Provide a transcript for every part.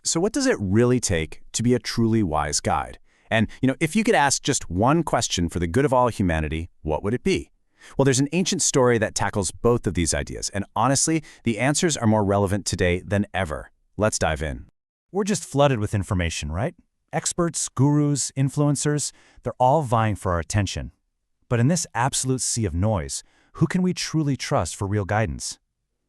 So what does it really take to be a truly wise guide? And, if you could ask just one question for the good of all humanity, what would it be? Well, there's an ancient story that tackles both of these ideas, and honestly, the answers are more relevant today than ever. Let's dive in. We're just flooded with information, right? Experts, gurus, influencers, they're all vying for our attention. But in this absolute sea of noise, who can we truly trust for real guidance?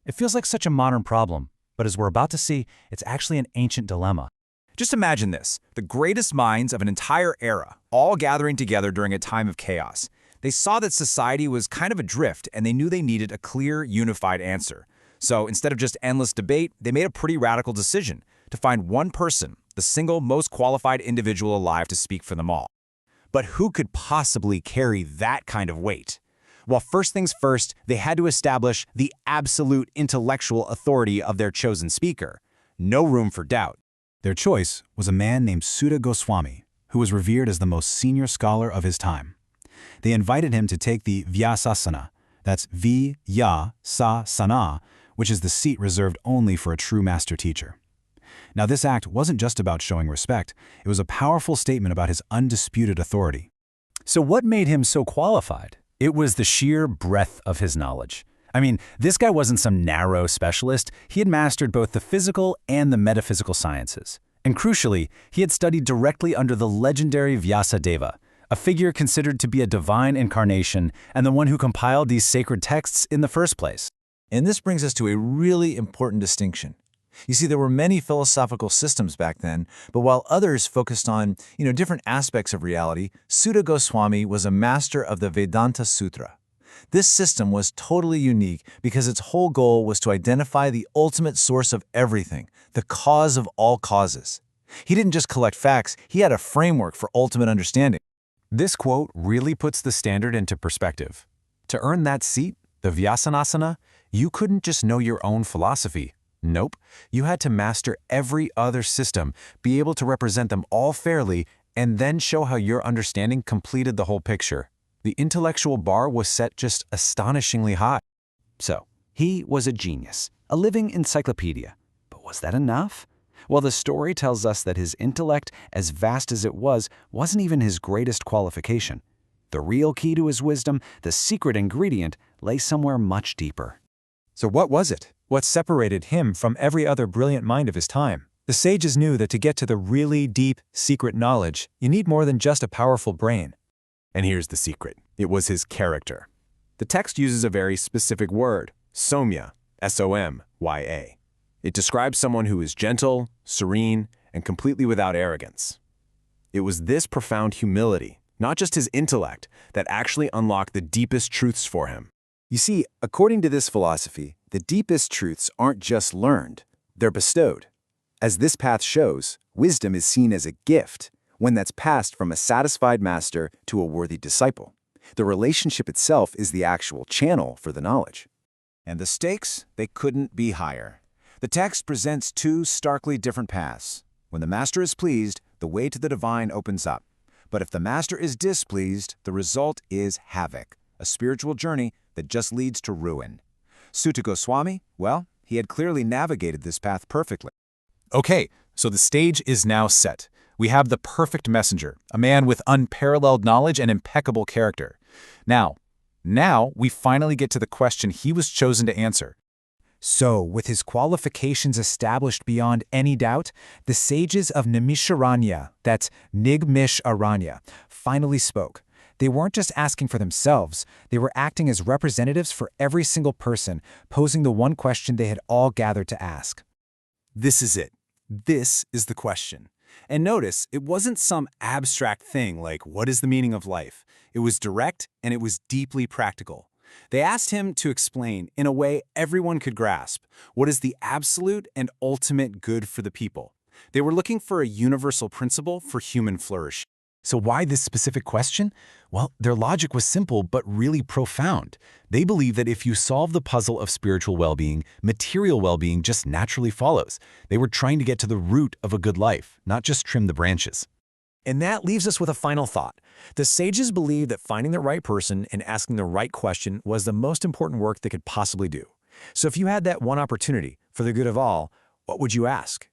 It feels like such a modern problem, but as we're about to see, it's actually an ancient dilemma. Just imagine this, the greatest minds of an entire era, all gathering together during a time of chaos. They saw that society was kind of adrift, and they knew they needed a clear, unified answer. So instead of just endless debate, they made a pretty radical decision to find one person, the single most qualified individual alive to speak for them all. But who could possibly carry that kind of weight? Well, first things first, they had to establish the absolute intellectual authority of their chosen speaker. No room for doubt. Their choice was a man named Sutta Goswami, who was revered as the most senior scholar of his time. They invited him to take the Vyasasana, that's Vyasasana, which is the seat reserved only for a true master teacher. Now, this act wasn't just about showing respect, it was a powerful statement about his undisputed authority. So what made him so qualified? It was the sheer breadth of his knowledge. I mean, this guy wasn't some narrow specialist. He had mastered both the physical and the metaphysical sciences. And crucially, he had studied directly under the legendary Vyasadeva, a figure considered to be a divine incarnation and the one who compiled these sacred texts in the first place. And this brings us to a really important distinction. You see, there were many philosophical systems back then, but while others focused on, different aspects of reality, Sutta Goswami was a master of the Vedanta Sutra. This system was totally unique because its whole goal was to identify the ultimate source of everything, the cause of all causes. He didn't just collect facts, he had a framework for ultimate understanding. This quote really puts the standard into perspective. To earn that seat, the Vyasanasana, you couldn't just know your own philosophy. Nope, you had to master every other system, be able to represent them all fairly, and then show how your understanding completed the whole picture. The intellectual bar was set just astonishingly high. So, he was a genius, a living encyclopedia. But was that enough? Well, the story tells us that his intellect, as vast as it was, wasn't even his greatest qualification. The real key to his wisdom, the secret ingredient, lay somewhere much deeper. So what was it? What separated him from every other brilliant mind of his time? The sages knew that to get to the really deep, secret knowledge, you need more than just a powerful brain. And here's the secret. It was his character. The text uses a very specific word, somya, S-O-M-Y-A. It describes someone who is gentle, serene, and completely without arrogance. It was this profound humility, not just his intellect, that actually unlocked the deepest truths for him. You see, according to this philosophy, the deepest truths aren't just learned, they're bestowed. As this path shows, wisdom is seen as a gift, one that's passed from a satisfied master to a worthy disciple. The relationship itself is the actual channel for the knowledge. And the stakes, they couldn't be higher. The text presents two starkly different paths. When the master is pleased, the way to the divine opens up. But if the master is displeased, the result is havoc, a spiritual journey that just leads to ruin. Sutta Goswami, well, he had clearly navigated this path perfectly. Okay, so the stage is now set. We have the perfect messenger, a man with unparalleled knowledge and impeccable character. Now we finally get to the question he was chosen to answer. So, with his qualifications established beyond any doubt, the sages of Nimisharanya, that's Nigmisharanya, finally spoke. They weren't just asking for themselves, they were acting as representatives for every single person, posing the one question they had all gathered to ask. This is it. This is the question. And notice, it wasn't some abstract thing like, what is the meaning of life? It was direct and it was deeply practical. They asked him to explain, in a way everyone could grasp, what is the absolute and ultimate good for the people. They were looking for a universal principle for human flourishing. So why this specific question? Well, their logic was simple but really profound. They believed that if you solve the puzzle of spiritual well-being, material well-being just naturally follows. They were trying to get to the root of a good life, not just trim the branches. And that leaves us with a final thought. The sages believed that finding the right person and asking the right question was the most important work they could possibly do. So if you had that one opportunity for the good of all, what would you ask?